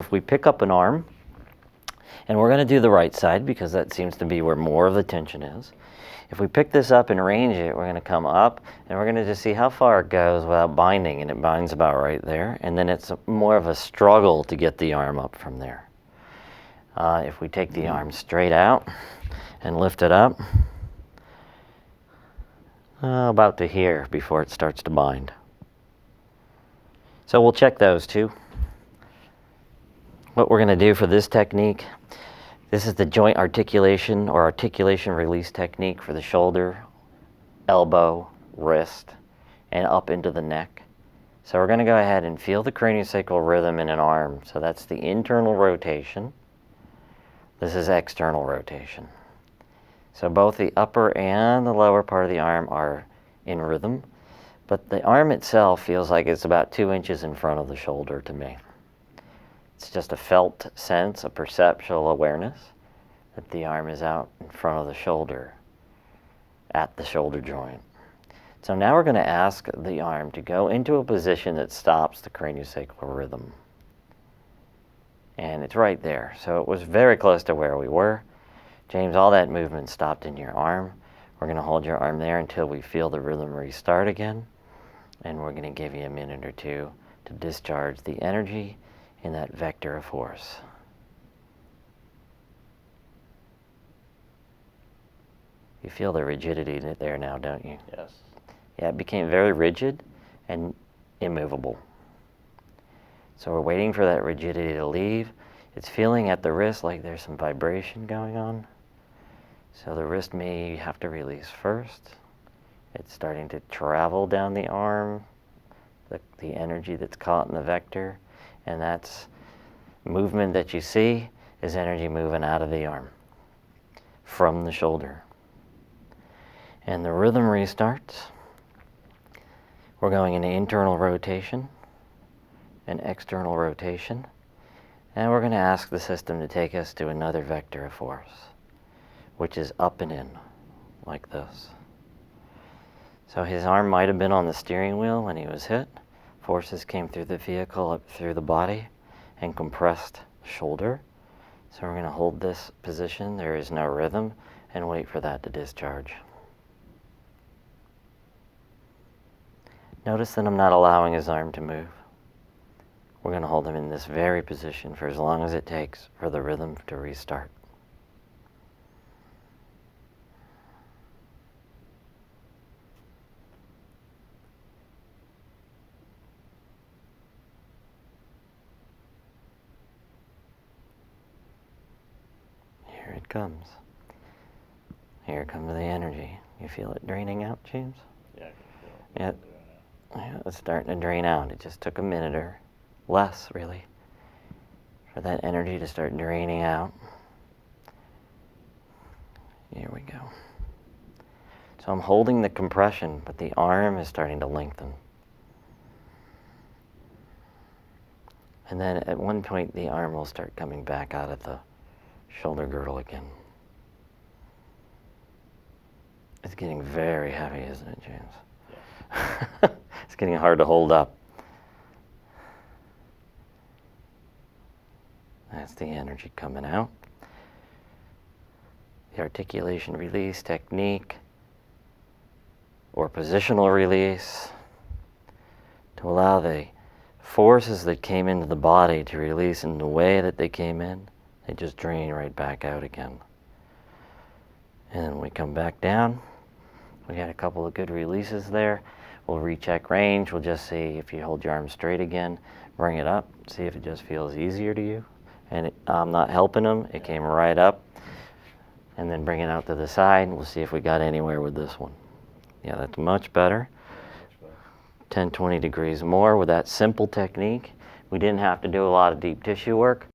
If we pick up an arm, and we're going to do the right side because that seems to be where more of the tension is. If we pick this up and range it, we're going to come up and we're going to just see how far it goes without binding, and it binds about right there. And then it's more of a struggle to get the arm up from there. If we take the arm straight out and lift it up, about to here before it starts to bind. So we'll check those too. What we're going to do for this technique, this is the joint articulation or articulation release technique for the shoulder, elbow, wrist, and up into the neck. So we're going to go ahead and feel the craniosacral rhythm in an arm. So that's the internal rotation. This is external rotation. So both the upper and the lower part of the arm are in rhythm, but the arm itself feels like it's about 2 inches in front of the shoulder to me. It's just a felt sense, a perceptual awareness that the arm is out in front of the shoulder, at the shoulder joint. So now we're going to ask the arm to go into a position that stops the craniosacral rhythm. And it's right there. So it was very close to where we were. James, all that movement stopped in your arm. We're going to hold your arm there until we feel the rhythm restart again. And we're going to give you a minute or two to discharge the energy in that vector of force. You feel the rigidity there now, don't you? Yes. Yeah, it became very rigid and immovable. So we're waiting for that rigidity to leave. It's feeling at the wrist like there's some vibration going on. So the wrist may have to release first. It's starting to travel down the arm, the energy that's caught in the vector, and that's movement that you see is energy moving out of the arm from the shoulder. And the rhythm restarts. We're going into internal rotation and external rotation, and we're going to ask the system to take us to another vector of force, which is up and in, like this. So his arm might have been on the steering wheel when he was hit. Forces came through the vehicle, up through the body, and compressed the shoulder. So we're going to hold this position, there is no rhythm, and wait for that to discharge. Notice that I'm not allowing his arm to move. We're going to hold him in this very position for as long as it takes for the rhythm to restart. Here it comes. Here comes the energy. You feel it draining out, James? Yeah, I can feel it. Yeah, it's starting to drain out. It just took a minute or less, really, for that energy to start draining out. Here we go. So I'm holding the compression, but the arm is starting to lengthen. And then at one point, the arm will start coming back out of the shoulder girdle again. It's getting very heavy, isn't it, James? Yeah. It's getting hard to hold up. That's the energy coming out. The articulation release technique, or positional release, to allow the forces that came into the body to release in the way that they came in. They just drain right back out again. And then we come back down. We had a couple of good releases there. We'll recheck range. We'll just see if you hold your arm straight again, bring it up, see if it just feels easier to you. And I'm not helping him. It came right up. And then bring it out to the side. We'll see if we got anywhere with this one. Yeah, that's much better. 10, 20 degrees more with that simple technique. We didn't have to do a lot of deep tissue work.